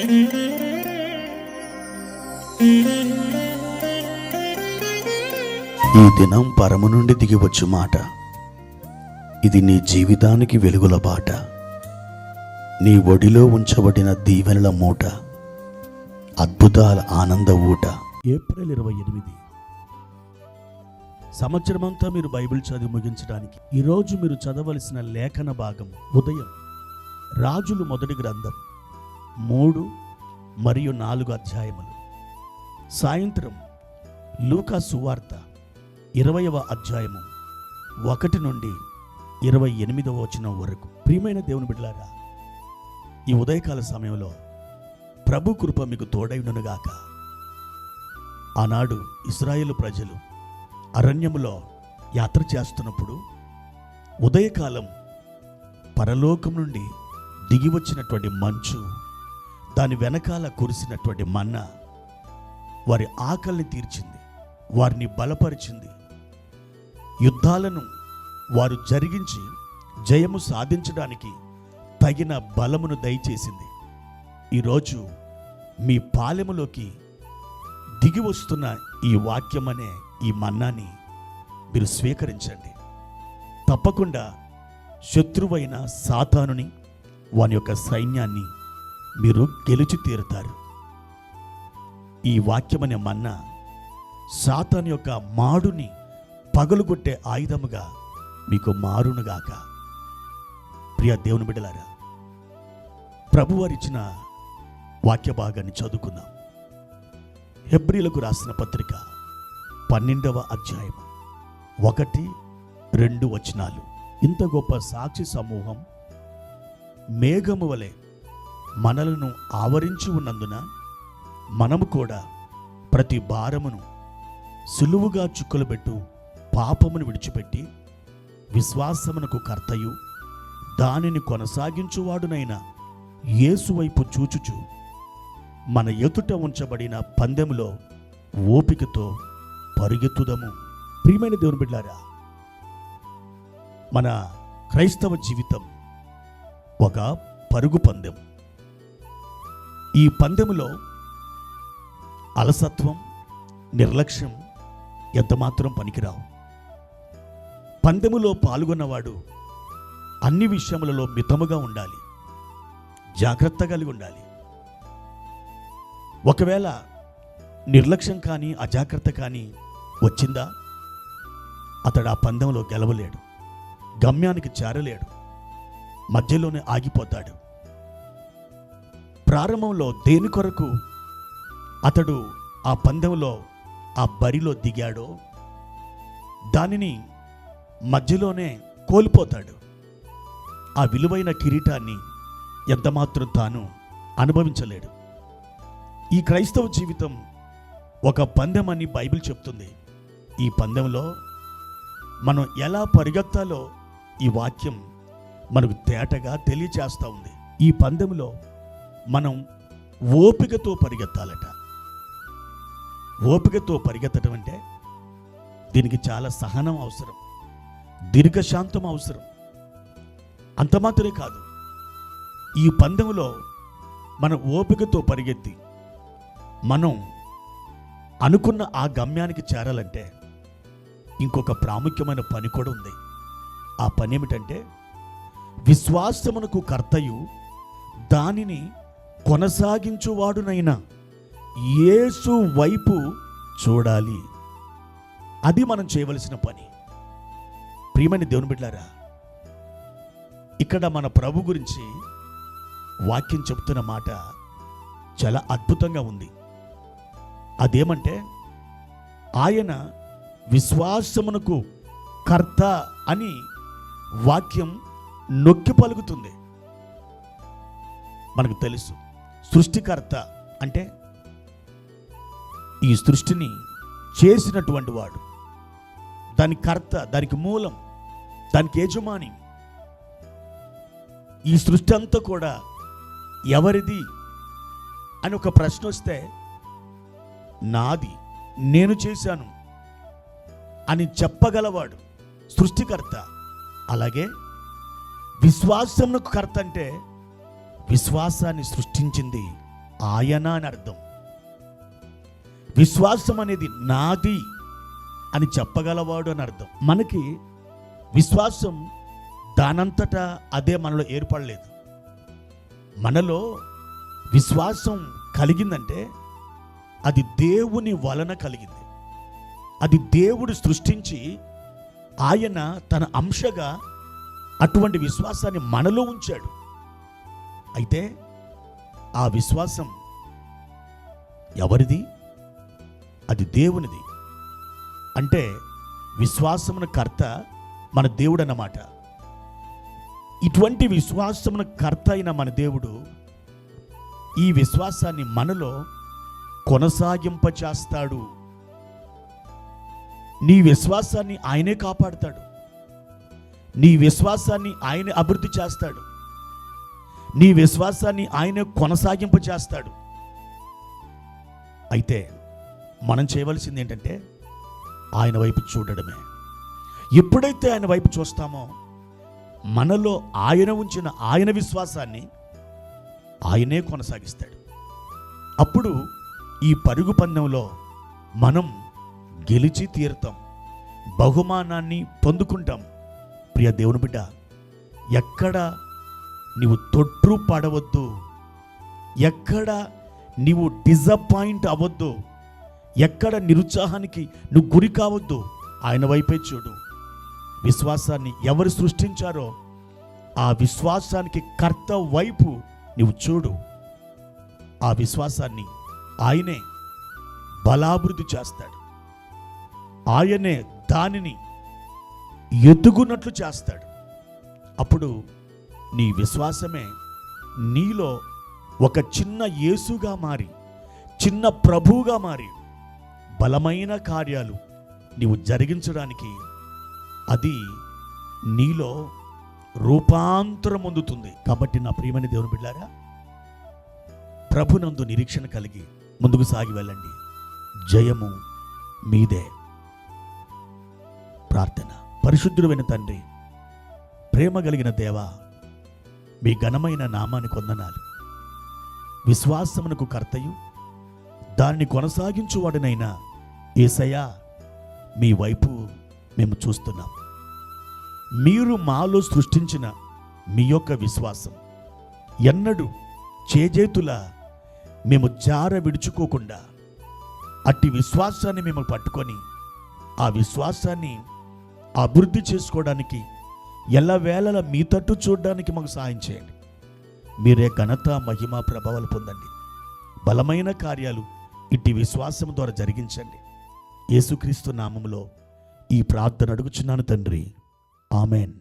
ఈ దినం పరము నుండి దిగివచ్చు మాట. ఇది నీ జీవితానికి వెలుగుల బాట. నీ ఒడిలో ఉంచబడిన దీవెనల మూట, అద్భుతాల ఆనంద ఊట. ఏప్రిల్ 28. సంవత్సరమంతా మీరు బైబిల్ చదివి ముగించడానికి ఈరోజు మీరు చదవలసిన లేఖన భాగం ఉదయం రాజులు మొదటి గ్రంథం 3 మరియు 4 అధ్యాయములు, సాయంత్రం లూకా సువార్త 20వ అధ్యాయము 1 నుండి 28వ వచనం వరకు. ప్రియమైన దేవుని బిడ్డలారా, ఈ ఉదయకాల సమయంలో ప్రభు కృప మీకు తోడైననుగాక. ఆనాడు ఇశ్రాయేలు ప్రజలు అరణ్యములో యాత్ర చేస్తున్నప్పుడు ఉదయకాలం పరలోకం నుండి దిగి వచ్చినటువంటి మంచు, దాని వెనకాల కురిసినటువంటి మన్నా వారి ఆకలిని తీర్చింది, వారిని బలపరిచింది. యుద్ధాలను వారు జరిగించి జయము సాధించడానికి తగిన బలమును దయచేసింది. ఈరోజు మీ పాలెములోకి దిగి వస్తున్న ఈ వాక్యం అనే ఈ మన్నాని మీరు స్వీకరించండి. తప్పకుండా శత్రువైన సాతానుని, వాని యొక్క సైన్యాన్ని మీరు గెలిచి తీరుతారు. ఈ వాక్యమనే మన్నా సాతాను యొక్క మాడుని పగలుగొట్టే ఆయుధముగా మీకు మారునుగాక. ప్రియ దేవుని బిడ్డలారా, ప్రభువారిచ్చిన వాక్య భాగాన్ని చదువుకుందాం. హెబ్రీలకు రాసిన పత్రిక 12వ అధ్యాయం 1-2 వచనాలు. ఇంత గొప్ప సాక్షి సమూహం మేఘము వలె మనలను ఆవరించి ఉన్నందున మనము కూడా ప్రతి భారమును సులువుగా చుక్కలుబెట్టు పాపమును విడిచిపెట్టి విశ్వాసమునకు కర్తయు దానిని కొనసాగించువాడునైన యేసు వైపు చూచుచు మన ఎదుట ఉంచబడిన పందెములో ఓపికతో పరుగెత్తుదము. ప్రియమైన దేవుని బిడ్డలారా, మన క్రైస్తవ జీవితం ఒక పరుగు పందెం. ఈ పందెములో అలసత్వం, నిర్లక్ష్యం ఎంతమాత్రం పనికిరావు. పందెములో పాల్గొన్నవాడు అన్ని విషయములలో మితముగా ఉండాలి, జాగ్రత్త కలిగి ఉండాలి. ఒకవేళ నిర్లక్ష్యం కానీ అజాగ్రత్త కానీ వచ్చిందా, అతడు ఆ పందెంలో గెలవలేడు, గమ్యానికి చేరలేడు, మధ్యలోనే ఆగిపోతాడు. ప్రారంభంలో దేని కొరకు అతడు ఆ పందెంలో ఆ బరిలో దిగాడో దానిని మధ్యలోనే కోల్పోతాడు. ఆ విలువైన కిరీటాన్ని ఎంతమాత్రం తాను అనుభవించలేడు. ఈ క్రైస్తవ జీవితం ఒక పందెం అని బైబిల్ చెప్తుంది. ఈ పందెంలో మనం ఎలా పరిగెత్తాలో ఈ వాక్యం మనకు తేటగా తెలియచేస్తూ ఉంది. ఈ పందెంలో మనం ఓపికతో పరిగెత్తాలట. ఓపికతో పరిగెత్తడం అంటే దీనికి చాలా సహనం అవసరం, దీర్ఘశాంతం అవసరం. అంత మాత్రమే కాదు, ఈ పందెంలో మనం ఓపికతో పరిగెత్తి మనం అనుకున్న ఆ గమ్యానికి చేరాలంటే ఇంకొక ప్రాముఖ్యమైన పని కూడా ఉంది. ఆ పని ఏమిటంటే విశ్వాసమునకు కర్తయు దానిని కొనసాగించువాడునైనా యేసు వైపు చూడాలి. అది మనం చేయవలసిన పని. ప్రియమైన దేవుని బిడ్డలారా, ఇక్కడ మన ప్రభు గురించి వాక్యం చెప్తున్న మాట చాలా అద్భుతంగా ఉంది. అదేమంటే ఆయన విశ్వాసమునకు కర్త అని వాక్యం నొక్కి పలుకుతుంది. మనకు తెలుసు, సృష్టికర్త అంటే ఈ సృష్టిని చేసినటువంటి వాడు, దాని కర్త, దానికి మూలం, దానికి యజమాని. ఈ సృష్టి అంతా కూడా ఎవరిది అని ఒక ప్రశ్న వస్తే నాది, నేను చేశాను అని చెప్పగలవాడు సృష్టికర్త. అలాగే విశ్వాసమునకు కర్త అంటే విశ్వాసాన్ని సృష్టించింది ఆయన అని అర్థం. విశ్వాసం అనేది నాది అని చెప్పగలవాడు అని అర్థం. మనకి విశ్వాసం దానంతటా అదే మనలో ఏర్పడలేదు. మనలో విశ్వాసం కలిగిందంటే అది దేవుని వలన కలిగింది. అది దేవుడు సృష్టించి ఆయన తన అంశగా అటువంటి విశ్వాసాన్ని మనలో ఉంచాడు. అయితే ఆ విశ్వాసం ఎవరిది? అది దేవునిది. అంటే విశ్వాసమున కర్త మన దేవుడు అన్నమాట. ఇటువంటి విశ్వాసమున కర్త అయిన మన దేవుడు ఈ విశ్వాసాన్ని మనలో కొనసాగింపచేస్తాడు. నీ విశ్వాసాన్ని ఆయనే కాపాడుతాడు. నీ విశ్వాసాన్ని ఆయనే అభివృద్ధి చేస్తాడు. నీ విశ్వాసాన్ని ఆయనే కొనసాగింపచేస్తాడు. అయితే మనం చేయవలసింది ఏంటంటే ఆయన వైపు చూడడమే. ఎప్పుడైతే ఆయన వైపు చూస్తామో మనలో ఆయన ఉంచిన ఆయన విశ్వాసాన్ని ఆయనే కొనసాగిస్తాడు. అప్పుడు ఈ పరుగు పందెంలో మనం గెలిచి తీరుతాం, బహుమానాన్ని పొందుకుంటాం. ప్రియ దేవుని బిడ్డ, ఎక్కడ నీవు తొట్టు పడవద్దు, ఎక్కడ నీవు డిసప్పాయింట్ అవ్వద్దు, ఎక్కడ నిరుత్సాహానికి నువ్వు గురి కావద్దు. ఆయన వైపే చూడు. విశ్వాసాన్ని ఎవరు సృష్టించారో ఆ విశ్వాసానికి కర్త వైపు నువ్వు చూడు. ఆ విశ్వాసాన్ని ఆయనే బలాభివృద్ధి చేస్తాడు. ఆయనే దానిని ఎదుగునట్లు చేస్తాడు. అప్పుడు నీ విశ్వాసమే నీలో ఒక చిన్న యేసుగా మారి, చిన్న ప్రభువుగా మారి బలమైన కార్యాలు నీవు జరిగించడానికి అది నీలో రూపాంతరం పొందుతుంది. కాబట్టి నా ప్రియమైన దేవుని బిడ్డలారా, ప్రభునందు నిరీక్షణ కలిగి ముందుకు సాగి వెళ్ళండి. జయము మీదే. ప్రార్థన. పరిశుద్ధుడైన తండ్రి, ప్రేమ కలిగిన దేవా, మీ ఘనమైన నామానికి వందనాలు. విశ్వాసమునకు కర్తయు దాన్ని కొనసాగించువాడనైనా యేసయ్యా, మీ వైపు మేము చూస్తున్నాం. మీరు మాలో సృష్టించిన మీ యొక్క విశ్వాసం ఎన్నడూ చేజేతులా మేము జార విడుచుకోకుండా అట్టి విశ్వాసాన్ని మేము పట్టుకొని ఆ విశ్వాసాన్ని అభివృద్ధి చేసుకోవడానికి ఎల్లవేళలా మీ తట్టు చూడడానికి మాకు సహాయం చేయండి. మీరే ఘనత, మహిమ, ప్రభావాలు పొందండి. బలమైన కార్యాలు ఇట్టి విశ్వాసం ద్వారా జరిగించండి. యేసుక్రీస్తు నామములో ఈ ప్రార్థన అడుగుచున్నాను తండ్రి. ఆమెన్.